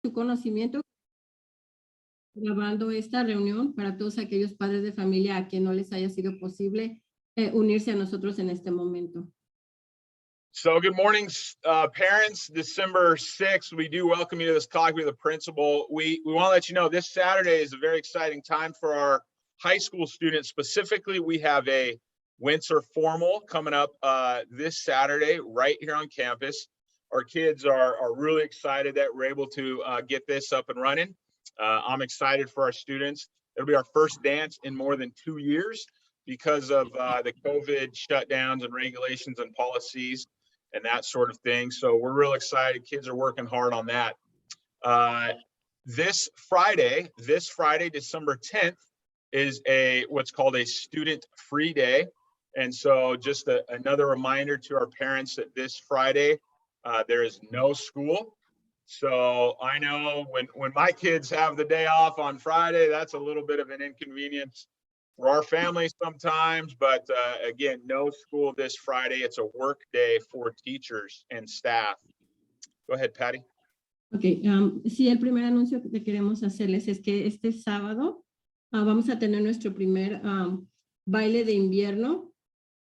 su conocimiento grabando esta reunión para todos aquellos padres de familia a quien no les haya sido posible unirse a nosotros en este momento. So good morning, parents. December 6th, we do welcome you to this talk with the principal. We want to let you know this Saturday is a very exciting time for our high school students. Specifically, we have a winter formal coming up this Saturday right here on campus. Our kids are really excited that we're able to get this up and running. I'm excited for our students. It'll be our first dance in more than 2 years because of the COVID shutdowns and regulations and policies and that sort of thing. So we're real excited. Kids are working hard on that. This Friday, December 10th, is what's called a student free day. And so just another reminder to our parents that this Friday, there is no school. So I know when my kids have the day off on Friday, that's a little bit of an inconvenience for our families sometimes, but again, no school this Friday. It's a work day for teachers and staff. Go ahead, Patty. Okay, sí, el primer anuncio que queremos hacerles es que este sábado vamos a tener nuestro primer baile de invierno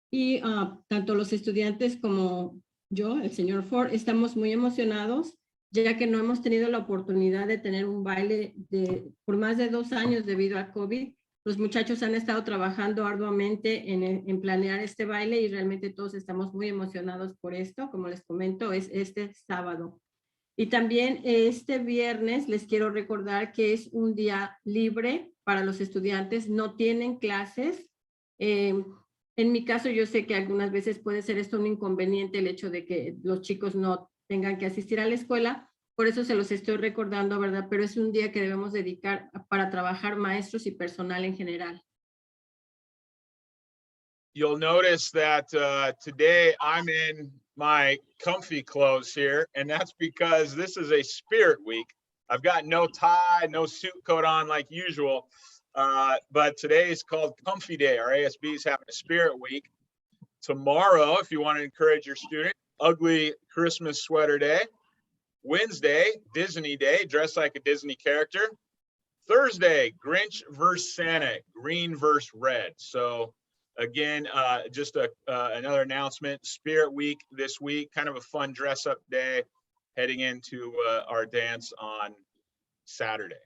y tanto los estudiantes como yo, el señor Fore, estamos muy emocionados ya que no hemos tenido la oportunidad de tener un baile por más de 2 años debido a COVID. Los muchachos han estado trabajando arduamente en planear este baile y realmente todos estamos muy emocionados por esto. Como les comento, es este sábado. Y también este viernes les quiero recordar que es un día libre para los estudiantes. No tienen clases. En mi caso, yo sé que algunas veces puede ser esto un inconveniente, el hecho de que los chicos no tengan que asistir a la escuela. Por eso se los estoy recordando, ¿verdad? Pero es un día que debemos dedicar para trabajar maestros y personal en general. You'll notice that today I'm in my comfy clothes here, and that's because this is a spirit week. I've got no tie, no suit coat on like usual, but today is called Comfy Day. Our ASB is having a spirit week. Tomorrow, if you want to encourage your student, ugly Christmas sweater day. Wednesday, Disney Day, dress like a Disney character. Thursday, Grinch versus Santa, green versus red. So again, just another announcement, Spirit Week this week, kind of a fun dress up day heading into our dance on Saturday.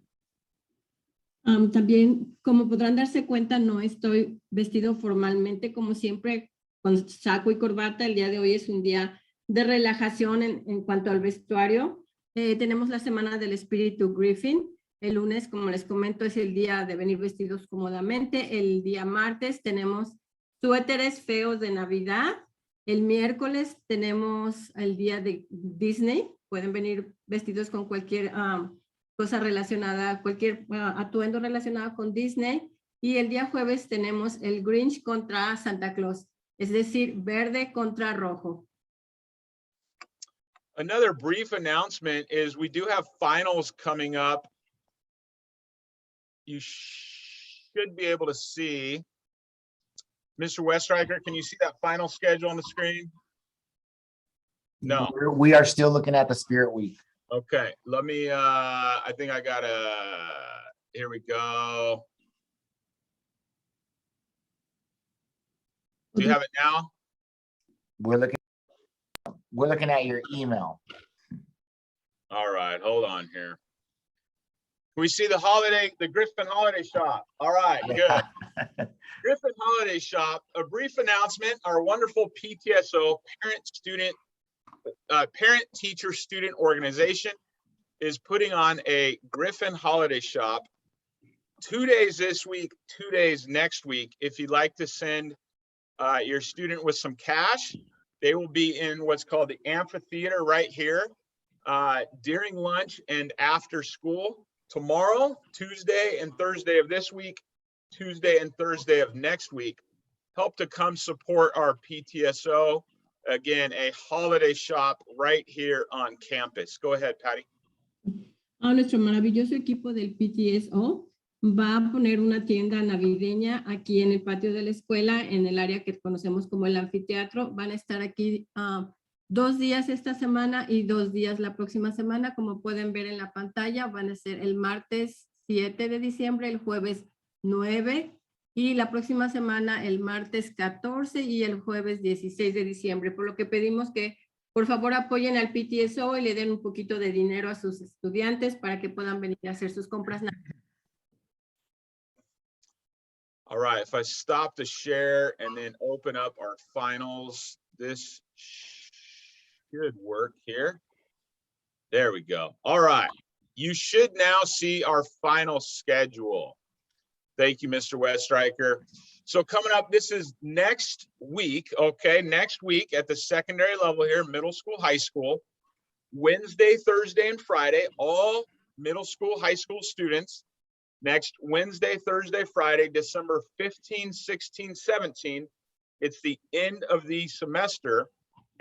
También, como podrán darse cuenta, no estoy vestido formalmente como siempre con saco y corbata. El día de hoy es un día de relajación en cuanto al vestuario. Tenemos la semana del espíritu Griffin. El lunes, como les comento, es el día de venir vestidos cómodamente. El día martes tenemos suéteres feos de Navidad. El miércoles tenemos el día de Disney. Pueden venir vestidos con cualquier cosa relacionada, cualquier atuendo relacionado con Disney. Y el día jueves tenemos el Grinch contra Santa Claus, es decir, verde contra rojo. Another brief announcement is we do have finals coming up. You should be able to see. Mr. Westreicher, can you see that final schedule on the screen? No. We are still looking at the Spirit Week. Okay, let me, I think I got here we go. Do you have it now? We're looking at your email. All right, hold on here. Can we see the Griffin Holiday Shop? All right, good. Griffin Holiday Shop, a brief announcement. Our wonderful PTSO, Parent Teacher Student Organization, is putting on a Griffin Holiday Shop 2 days this week, 2 days next week. If you'd like to send your student with some cash, they will be in what's called the amphitheater right here during lunch and after school tomorrow, Tuesday and Thursday of this week, Tuesday and Thursday of next week. Help to come support our PTSO. Again, a holiday shop right here on campus. Go ahead, Patty. Nuestro maravilloso equipo del PTSO va a poner una tienda navideña aquí en el patio de la escuela, en el área que conocemos como el anfiteatro. Van a estar aquí 2 días esta semana y 2 días la próxima semana. Como pueden ver en la pantalla, van a ser el martes 7 de diciembre, el jueves 9 y la próxima semana el martes 14 y el jueves 16 de diciembre. Por lo que pedimos que por favor apoyen al PTSO y le den un poquito de dinero a sus estudiantes para que puedan venir a hacer sus compras. All right, if I stop the share and then open up our finals, this should work here. There we go. All right, you should now see our final schedule. Thank you, Mr. Weststriker. So coming up, this is next week, okay? Next week at the secondary level here, middle school, high school, Wednesday, Thursday, and Friday, all middle school, high school students. Next Wednesday, Thursday, Friday, December 15, 16, 17, it's the end of the semester.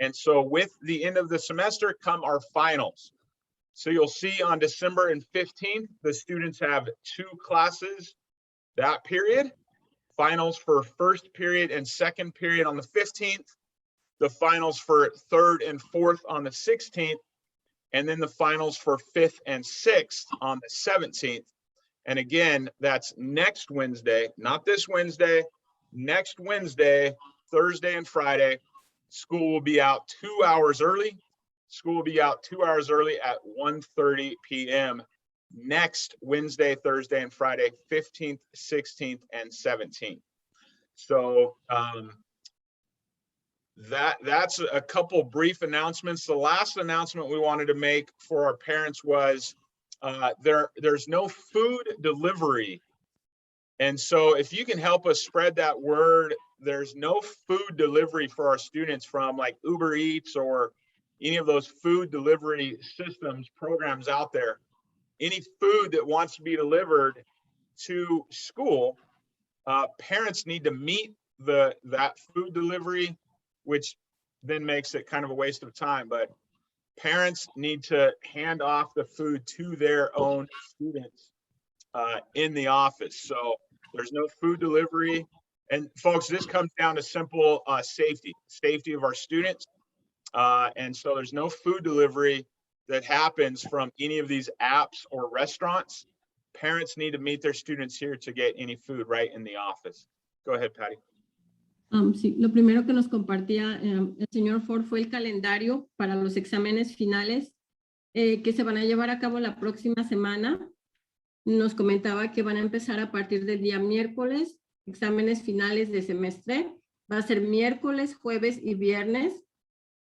And so with the end of the semester come our finals. So you'll see on December and 15th, the students have 2 classes that period. Finals for first period and second period on the 15th. The finals for third and fourth on the 16th. And then the finals for 5th and 6th on the 17th. And again, that's next Wednesday, not this Wednesday, next Wednesday, Thursday and Friday. School will be out 2 hours early. School will be out 2 hours early at 1:30 p.m. next Wednesday, Thursday, and Friday, 15th, 16th, and 17th. So that's a couple brief announcements. The last announcement we wanted to make for our parents was there's no food delivery. And so if you can help us spread that word, there's no food delivery for our students from like Uber Eats or any of those food delivery systems, programs out there. Any food that wants to be delivered to school, parents need to meet that food delivery, which then makes it kind of a waste of time. But parents need to hand off the food to their own students in the office. So there's no food delivery. And folks, this comes down to simple safety of our students. And so there's no food delivery that happens from any of these apps or restaurants. Parents need to meet their students here to get any food right in the office. Go ahead, Patty. Sí, lo primero que nos compartía el señor Fore fue el calendario para los exámenes finales que se van a llevar a cabo la próxima semana. Nos comentaba que van a empezar a partir del día miércoles, exámenes finales de semestre. Va a ser miércoles, jueves y viernes.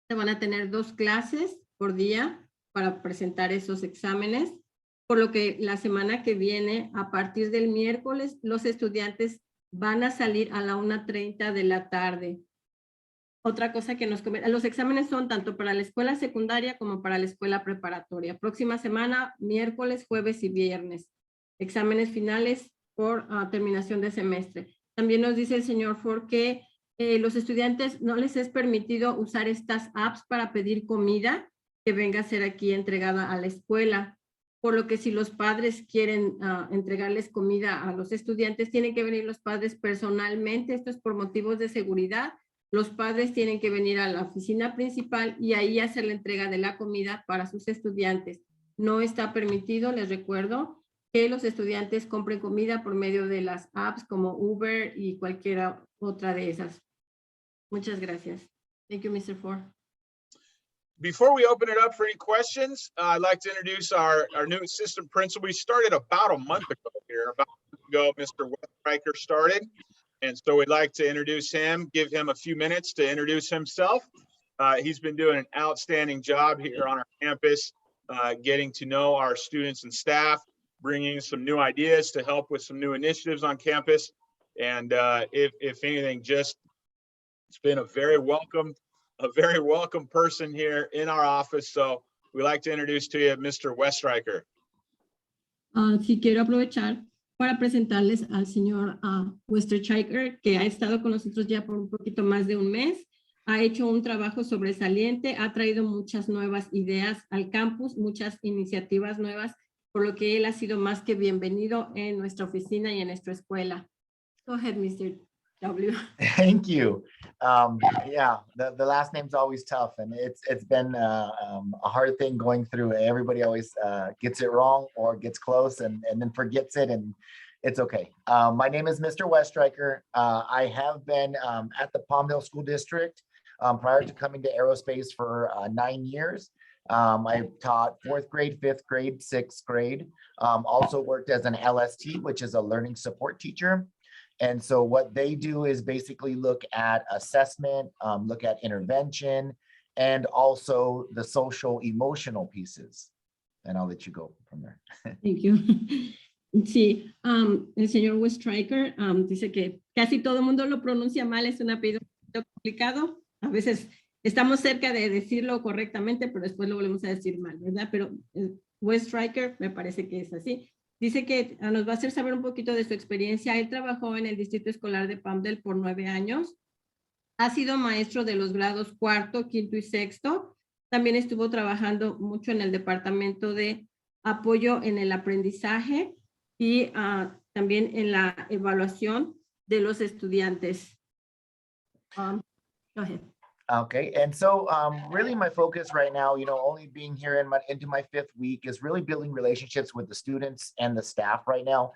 Se van a tener 2 clases por día para presentar esos exámenes, por lo que la semana que viene, a partir del miércoles, los estudiantes van a salir a la 1:30 de la tarde. Otra cosa que nos comenta, los exámenes son tanto para la escuela secundaria como para la escuela preparatoria. Próxima semana, miércoles, jueves y viernes. Exámenes finales por terminación de semestre. También nos dice el señor Fore que los estudiantes no les es permitido usar estas apps para pedir comida que venga a ser aquí entregada a la escuela. Por lo que si los padres quieren entregarles comida a los estudiantes, tienen que venir los padres personalmente. Esto es por motivos de seguridad. Los padres tienen que venir a la oficina principal y ahí hacer la entrega de la comida para sus estudiantes. No está permitido, les recuerdo, que los estudiantes compren comida por medio de las apps como Uber y cualquiera otra de esas. Muchas gracias. Thank you, Mr. Fore. Before we open it up for any questions, I'd like to introduce our new assistant principal. We started about a month ago here. About a month ago, Mr. Weststriker started. And so we'd like to introduce him, give him a few minutes to introduce himself. He's been doing an outstanding job here on our campus, getting to know our students and staff, bringing some new ideas to help with some new initiatives on campus. And if anything, just it's been a very welcome person here in our office. So we'd like to introduce to you Mr. Weststriker. Sí, quiero aprovechar para presentarles al señor Weststriker, que ha estado con nosotros ya por un poquito más de un mes. Ha hecho un trabajo sobresaliente, ha traído muchas nuevas ideas al campus, muchas iniciativas nuevas, por lo que él ha sido más que bienvenido en nuestra oficina y en nuestra escuela. Go ahead, Mr. W. Thank you. Yeah, the last name's always tough, and it's been a hard thing going through. Everybody always gets it wrong or gets close and then forgets it, and it's okay. My name is Mr. Weststriker. I have been at the Palmdale School District prior to coming to aerospace for 9 years. I taught 4th grade, 5th grade, 6th grade. Also worked as an LST, which is a learning support teacher. And so what they do is basically look at assessment, look at intervention, and also the social emotional pieces. And I'll let you go from there. Thank you. Sí, el señor Weststriker dice que casi todo el mundo lo pronuncia mal, es un apellido un poquito complicado. A veces estamos cerca de decirlo correctamente, pero después lo volvemos a decir mal, ¿verdad? Pero Weststriker me parece que es así. Dice que nos va a hacer saber un poquito de su experiencia. Él trabajó en el Distrito Escolar de Palmdale por 9 años. Ha sido maestro de los grados 4º, 5º y 6º. También estuvo trabajando mucho en el departamento de apoyo en el aprendizaje y también en la evaluación de los estudiantes. Go ahead. Okay, and so really my focus right now, only being here into my 5th week is really building relationships with the students and the staff right now,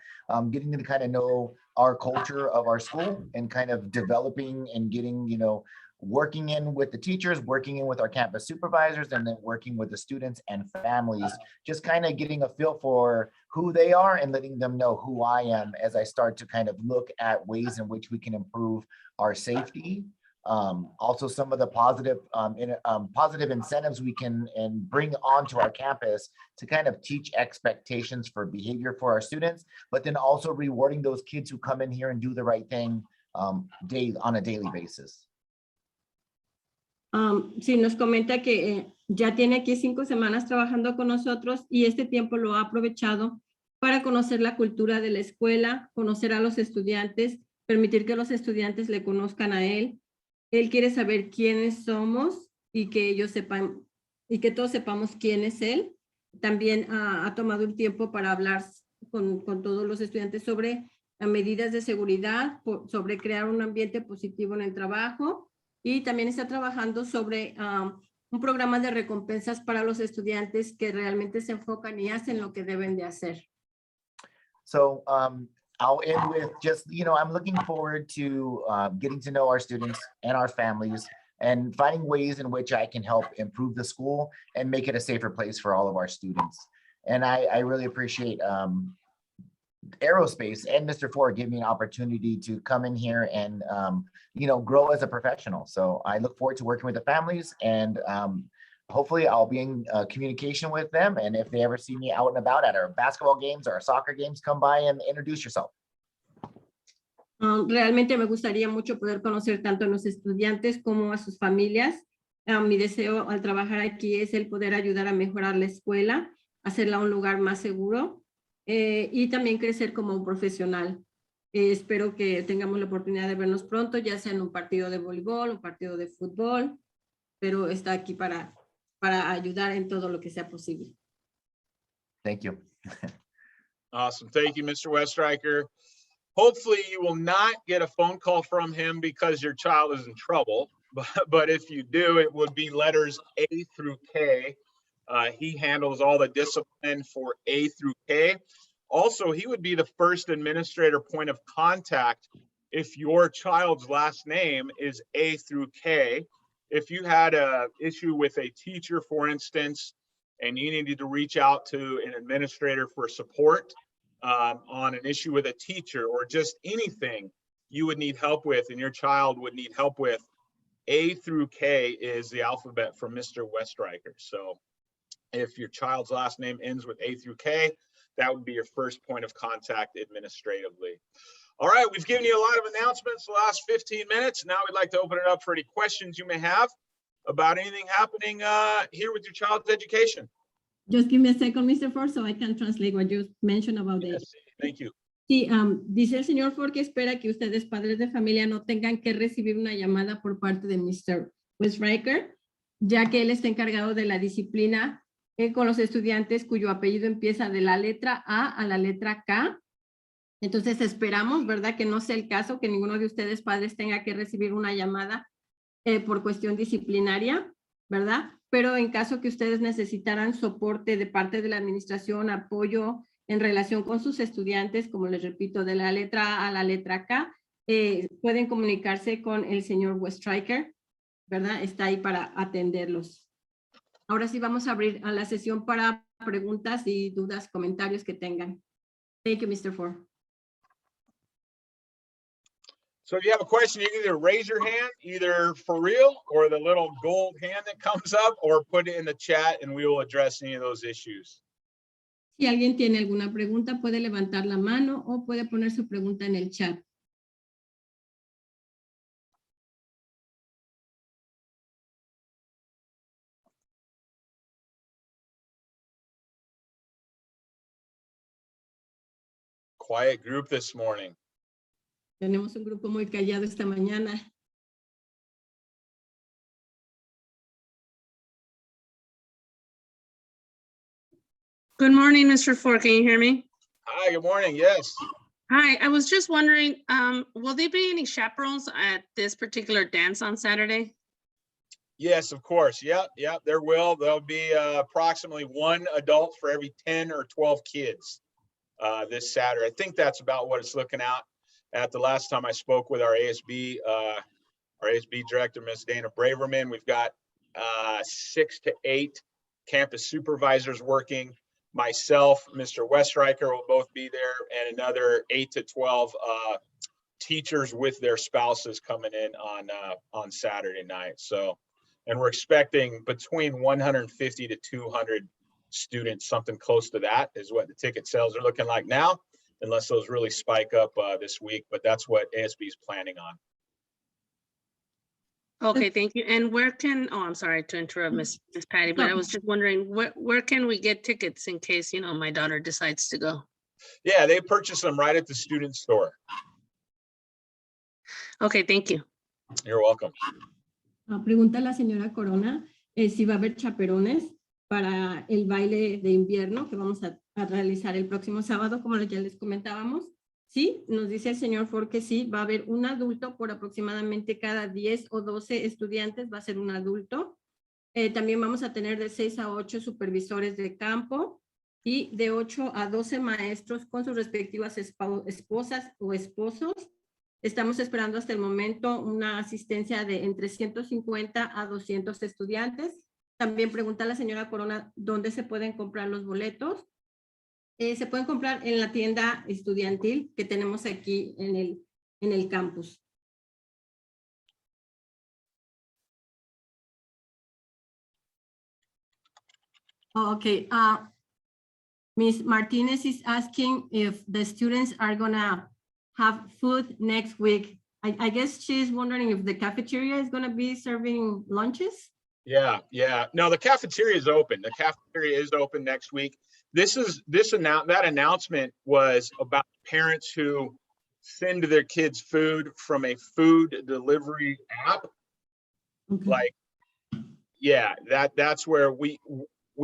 getting to kind of know our culture of our school and kind of developing and getting, working in with the teachers, working in with our campus supervisors, and then working with the students and families, just kind of getting a feel for who they are and letting them know who I am as I start to kind of look at ways in which we can improve our safety. Also some of the positive incentives we can bring onto our campus to kind of teach expectations for behavior for our students, but then also rewarding those kids who come in here and do the right thing on a daily basis. Sí, nos comenta que ya tiene aquí 5 semanas trabajando con nosotros y este tiempo lo ha aprovechado para conocer la cultura de la escuela, conocer a los estudiantes, permitir que los estudiantes le conozcan a él. Él quiere saber quiénes somos y que ellos sepan y que todos sepamos quién es él. También ha tomado un tiempo para hablar con todos los estudiantes sobre medidas de seguridad, sobre crear un ambiente positivo en el trabajo y también está trabajando sobre un programa de recompensas para los estudiantes que realmente se enfocan y hacen lo que deben de hacer. So, I'll end with just, I'm looking forward to getting to know our students and our families and finding ways in which I can help improve the school and make it a safer place for all of our students. And I really appreciate aerospace and Mr. Fore giving me an opportunity to come in here and, grow as a professional. So I look forward to working with the families and hopefully I'll be in communication with them. And if they ever see me out and about at our basketball games or our soccer games, come by and introduce yourself. Realmente me gustaría mucho poder conocer tanto a los estudiantes como a sus familias. Mi deseo al trabajar aquí es el poder ayudar a mejorar la escuela, hacerla un lugar más seguro y también crecer como un profesional. Espero que tengamos la oportunidad de vernos pronto, ya sea en un partido de voleibol, un partido de fútbol, pero está aquí para ayudar en todo lo que sea posible. Thank you. Awesome. Thank you, Mr. Weststriker. Hopefully you will not get a phone call from him because your child is in trouble. But if you do, it would be letters A through K. He handles all the discipline for A through K. Also, he would be the first administrator point of contact if your child's last name is A through K. If you had an issue with a teacher, for instance, and you needed to reach out to an administrator for support on an issue with a teacher or just anything you would need help with and your child would need help with, A through K is the alphabet from Mr. Weststriker. So if your child's last name ends with A through K, that would be your first point of contact administratively. All right, we've given you a lot of announcements the last 15 minutes. Now we'd like to open it up for any questions you may have about anything happening here with your child's education. Just give me a second, Mr. Ford, so I can translate what you mentioned about Yes, it. thank you. Sí, dice el señor Ford que espera que ustedes, padres de familia, no tengan que recibir una llamada por parte de Mr. Weststriker, ya que él está encargado de la disciplina con los estudiantes cuyo apellido empieza de la letra A a la letra K. Entonces esperamos, ¿verdad? Que no sea el caso, que ninguno de ustedes padres tenga que recibir una llamada por cuestión disciplinaria, ¿verdad? Pero en caso que ustedes necesitaran soporte de parte de la administración, apoyo en relación con sus estudiantes, como les repito, de la letra A a la letra K, pueden comunicarse con el señor Westriker, ¿verdad? Está ahí para atenderlos. Ahora sí vamos a abrir a la sesión para preguntas y dudas, comentarios que tengan. Thank you, Mr. Fore. So if you have a question, you can either raise your hand, either for real, or the little gold hand that comes up, or put it in the chat and we will address any of those issues. Si alguien tiene alguna pregunta, puede levantar la mano o puede poner su pregunta en el chat. Quiet group this morning. Tenemos un grupo muy callado esta mañana. Good morning, Mr. Fore. Can you hear me? Hi, good morning. Yes. Hi, I was just wondering, will there be any chaperones at this particular dance on Saturday? Yes, of course. Yep. There will. There'll be approximately one adult for every 10 or 12 kids this Saturday. I think that's about what it's looking at the last time I spoke with our ASB director, Ms. Dana Braverman. We've got 6 to 8 campus supervisors working. Myself, Mr. Westriker will both be there, and another 8 to 12 teachers with their spouses coming in on Saturday night. So, and we're expecting between 150 to 200 students, something close to that is what the ticket sales are looking like now, unless those really spike up this week, but that's what ASB is planning on. Okay, thank you. And where can, oh, I'm sorry to interrupt Miss Patty, but I was just wondering, where can we get tickets in case, you know, my daughter decides to go? Yeah, they purchase them right at the student store. Okay, thank you. You're welcome. Pregunta la señora Corona si va a haber chaperones para el baile de invierno que vamos a realizar el próximo sábado, como ya les comentábamos. Sí, nos dice el señor Fore que sí, va a haber un adulto por aproximadamente cada 10 o 12 estudiantes, va a ser un adulto. También vamos a tener de 6 a 8 supervisores de campo y de 8 a 12 maestros con sus respectivas esposas o esposos. Estamos esperando hasta el momento una asistencia de entre 150 a 200 estudiantes. También pregunta la señora Corona dónde se pueden comprar los boletos. Se pueden comprar en la tienda estudiantil que tenemos aquí en el campus. Okay. Ms. Martinez is asking if the students are gonna have food next week. I guess she's wondering if the cafeteria is gonna be serving lunches. Yeah. No, the cafeteria is open. The cafeteria is open next week. That announcement was about parents who send their kids food from a food delivery app. Okay. Like, yeah, that's where we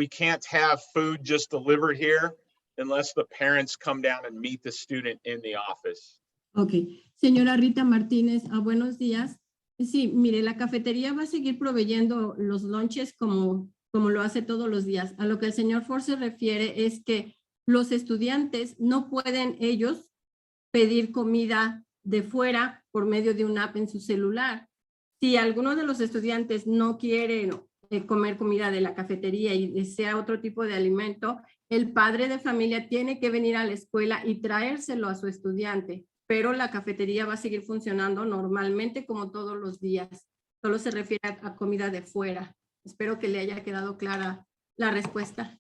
can't have food just delivered here unless the parents come down and meet the student in the office. Ok. Señora Rita Martínez, buenos días. Sí, mire, la cafetería va a seguir proveyendo los lunches como lo hace todos los días. A lo que el señor Fore se refiere es que los estudiantes no pueden ellos pedir comida de fuera por medio de una app en su celular. Si alguno de los estudiantes no quiere comer comida de la cafetería y desea otro tipo de alimento, el padre de familia tiene que venir a la escuela y traérselo a su estudiante, pero la cafetería va a seguir funcionando normalmente como todos los días. Solo se refiere a comida de fuera. Espero que le haya quedado clara la respuesta.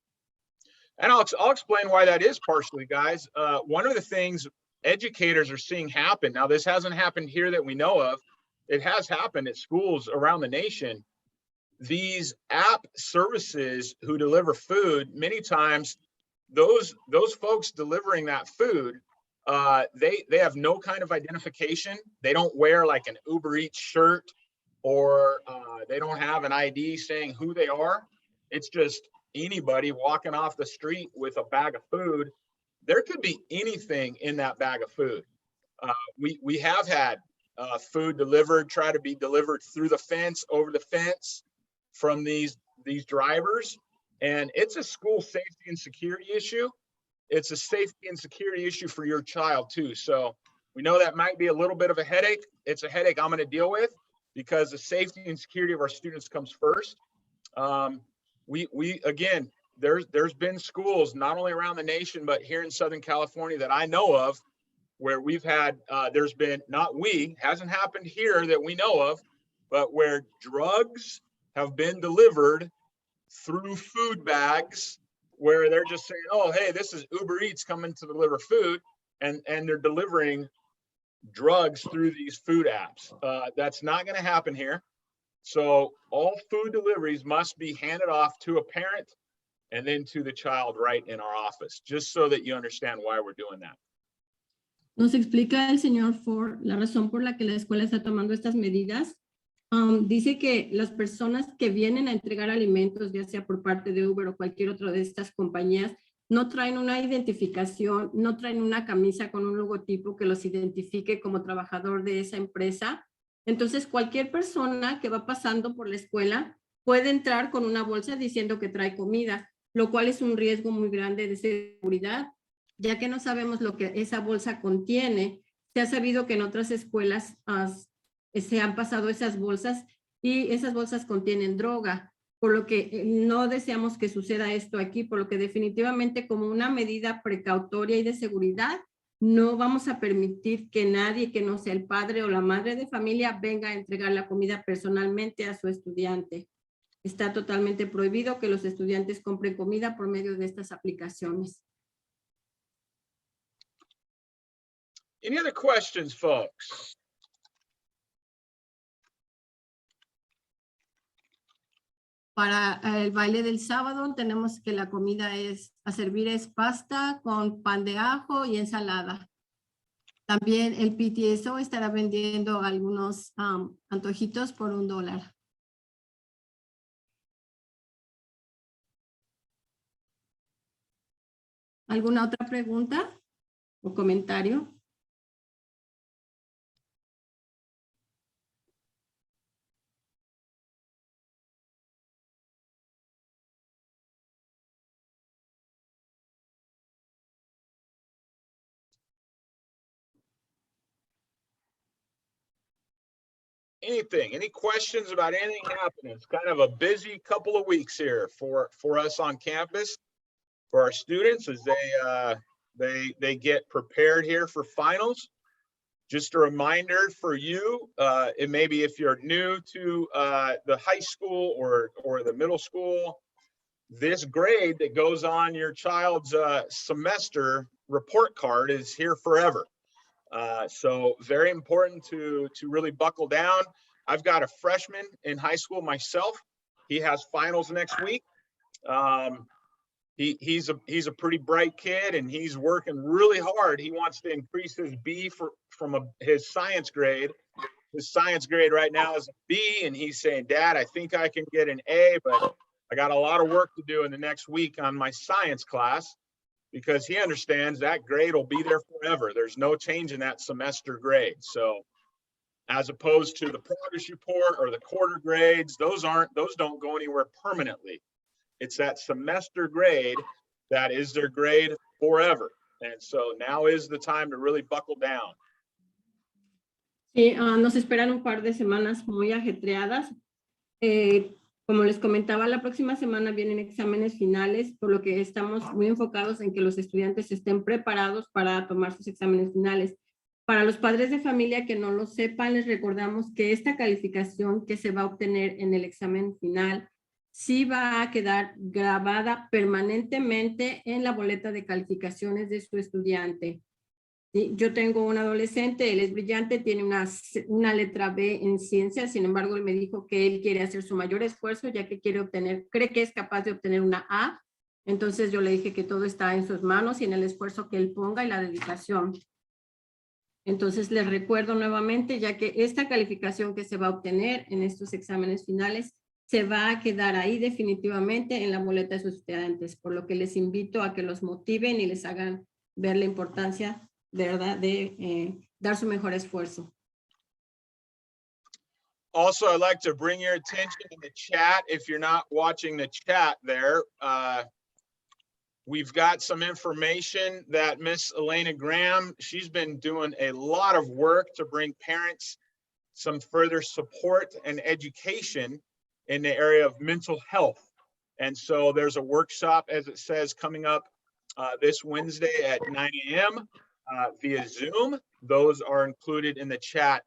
And I'll explain why that is partially, guys. One of the things educators are seeing happen, now this hasn't happened here that we know of, it has happened at schools around the nation. These app services who deliver food, many times those folks delivering that food, they have no kind of identification. They don't wear like an Uber Eats shirt, or they don't have an ID saying who they are. It's just anybody walking off the street with a bag of food, there could be anything in that bag of food. We have had food delivered, try to be delivered through the fence, over the fence from these drivers. And it's a school safety and security issue. It's a safety and security issue for your child too. So we know that might be a little bit of a headache. It's a headache I'm going to deal with because the safety and security of our students comes first. Again, there's been schools not only around the nation, but here in Southern California that I know of where we've had, there's been, hasn't happened here that we know of, but where drugs have been delivered through food bags where they're just saying, oh, hey, this is Uber Eats coming to deliver food. And they're delivering drugs through these food apps. That's not going to happen here. So all food deliveries must be handed off to a parent and then to the child right in our office, just so that you understand why we're doing that. Nos explica el señor Fore la razón por la que la escuela está tomando estas medidas. Dice que las personas que vienen a entregar alimentos, ya sea por parte de Uber o cualquier otra de estas compañías, no traen una identificación, no traen una camisa con un logotipo que los identifique como trabajador de esa empresa. Entonces, cualquier persona que va pasando por la escuela puede entrar con una bolsa diciendo que trae comida, lo cual es un riesgo muy grande de seguridad, ya que no sabemos lo que esa bolsa contiene. Se ha sabido que en otras escuelas se han pasado esas bolsas y esas bolsas contienen droga, por lo que no deseamos que suceda esto aquí, por lo que definitivamente como una medida precautoria y de seguridad, no vamos a permitir que nadie que no sea el padre o la madre de familia venga a entregar la comida personalmente a su estudiante. Está totalmente prohibido que los estudiantes compren comida por medio de estas aplicaciones. Any other questions, folks? Para el baile del sábado tenemos que la comida a servir es pasta con pan de ajo y ensalada. También el PTSO estará vendiendo algunos antojitos por $1. ¿Alguna otra pregunta o comentario? Anything, any questions about anything happening? It's kind of a busy couple of weeks here for us on campus, for our students as they get prepared here for finals. Just a reminder for you, it may be if you're new to the high school or the middle school, this grade that goes on your child's semester report card is here forever. So very important to really buckle down. I've got a freshman in high school myself. He has finals next week. He's a pretty bright kid and he's working really hard. He wants to increase his B from his science grade. His science grade right now is a B, and he's saying, Dad, I think I can get an A, but I got a lot of work to do in the next week on my science class, because he understands that grade will be there forever. There's no change in that semester grade. So as opposed to the progress report or the quarter grades, those don't go anywhere permanently. It's that semester grade that is their grade forever. And so now is the time to really buckle down. Sí, nos esperan un par de semanas muy ajetreadas. Como les comentaba, la próxima semana vienen exámenes finales, por lo que estamos muy enfocados en que los estudiantes estén preparados para tomar sus exámenes finales. Para los padres de familia que no lo sepan, les recordamos que esta calificación que se va a obtener en el examen final sí va a quedar grabada permanentemente en la boleta de calificaciones de su estudiante. ¿Sí? Yo tengo un adolescente, él es brillante, tiene una letra B en ciencias, sin embargo, él me dijo que él quiere hacer su mayor esfuerzo, ya que cree que es capaz de obtener una A. Entonces yo le dije que todo está en sus manos y en el esfuerzo que él ponga y la dedicación. Entonces les recuerdo nuevamente, ya que esta calificación que se va a obtener en estos exámenes finales se va a quedar ahí definitivamente en la boleta de sus estudiantes, por lo que les invito a que los motiven y les hagan ver la importancia, ¿verdad?, de dar su mejor esfuerzo. Also, I'd like to bring your attention in the chat. If you're not watching the chat there, we've got some information that Miss Elena Graham, she's been doing a lot of work to bring parents some further support and education in the area of mental health. And so there's a workshop, as it says, coming up this Wednesday at 9 a.m. Via Zoom. Those are included in the chat.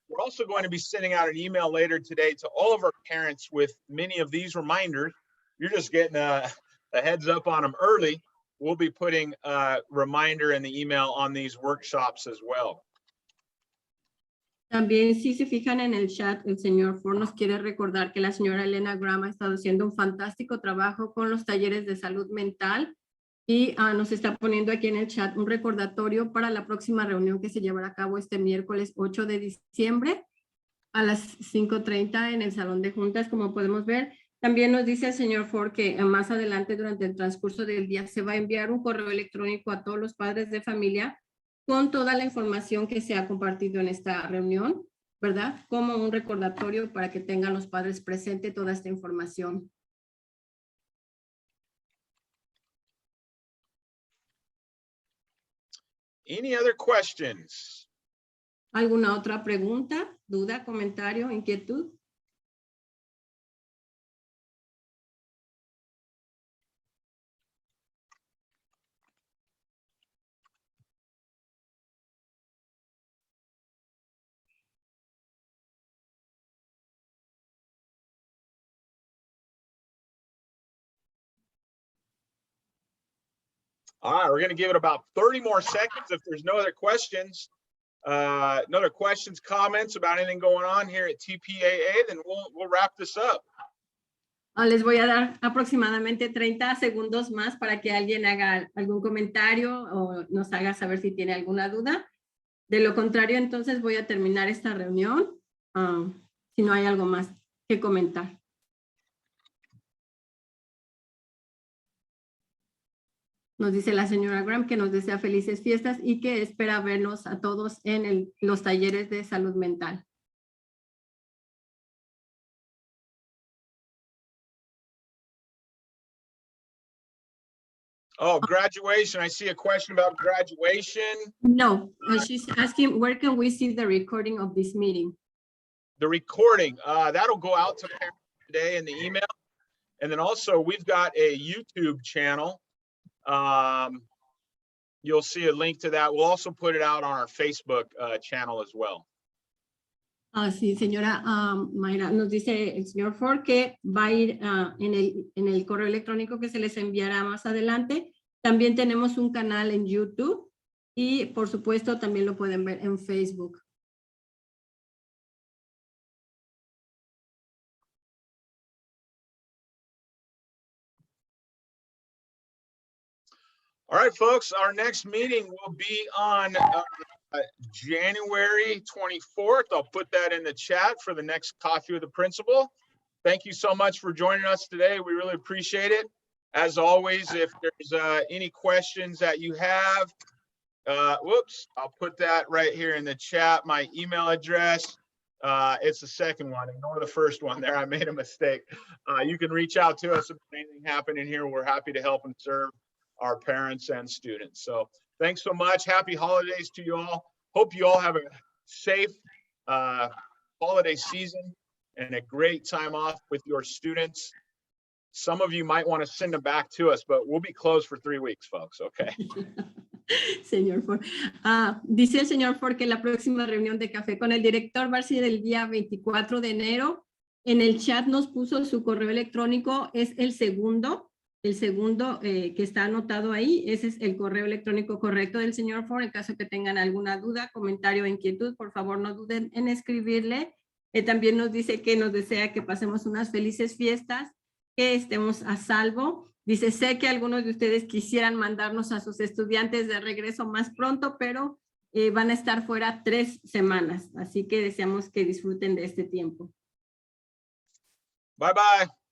We're also going to be sending out an email later today to all of our parents with many of these reminders. You're just getting a heads up on them early. We'll be putting a reminder in the email on these workshops as well. También, si se fijan en el chat, el señor Fore nos quiere recordar que la señora Elena Graham ha estado haciendo un fantástico trabajo con los talleres de salud mental y nos está poniendo aquí en el chat un recordatorio para la próxima reunión que se llevará a cabo este miércoles 8 de diciembre a las 5:30 en el salón de juntas, como podemos ver. También nos dice el señor Fore que más adelante durante el transcurso del día se va a enviar un correo electrónico a todos los padres de familia con toda la información que se ha compartido en esta reunión, ¿verdad? Como un recordatorio para que tengan los padres presente toda esta información. Any other questions? ¿Alguna otra pregunta, duda, comentario, inquietud? All right, we're going to give it about 30 more seconds. If there's no other questions, comments about anything going on here at TPAA, then we'll wrap this up. Les voy a dar aproximadamente 30 segundos más para que alguien haga algún comentario o nos haga saber si tiene alguna duda. De lo contrario, entonces voy a terminar esta reunión si no hay algo más que comentar. Nos dice la señora Graham que nos desea felices fiestas y que espera vernos a todos en los talleres de salud mental. Oh, graduation. I see a question about graduation. No, she's asking where can we see the recording of this meeting? The recording, that'll go out to parents today in the email. And then also we've got a YouTube channel. You'll see a link to that. We'll also put it out on our Facebook channel as well. Sí, señora Mayra, nos dice el señor Fore que va a ir en el correo electrónico que se les enviará más adelante. También tenemos un canal en YouTube y por supuesto también lo pueden ver en Facebook. All right, folks, our next meeting will be on January 24th. I'll put that in the chat for the next Coffee with the Principal. Thank you so much for joining us today. We really appreciate it. As always, if there's any questions that you have, I'll put that right here in the chat. My email address, it's the second one. Ignore the first one there. I made a mistake. You can reach out to us if anything happening here. We're happy to help and serve our parents and students. So thanks so much. Happy holidays to you all. Hope you all have a safe holiday season and a great time off with your students. Some of you might want to send them back to us, but we'll be closed for 3 weeks, folks. Okay. Señor Fore. Dice el señor Fore que la próxima reunión de café con el director va a ser el día 24 de enero. En el chat nos puso su correo electrónico, es el segundo que está anotado ahí. Ese es el correo electrónico correcto del señor Fore. En caso que tengan alguna duda, comentario o inquietud, por favor no duden en escribirle. También nos dice que nos desea que pasemos unas felices fiestas, que estemos a salvo. Dice, sé que algunos de ustedes quisieran mandarnos a sus estudiantes de regreso más pronto, pero van a estar fuera 3 semanas. Así que deseamos que disfruten de este tiempo. Bye, bye.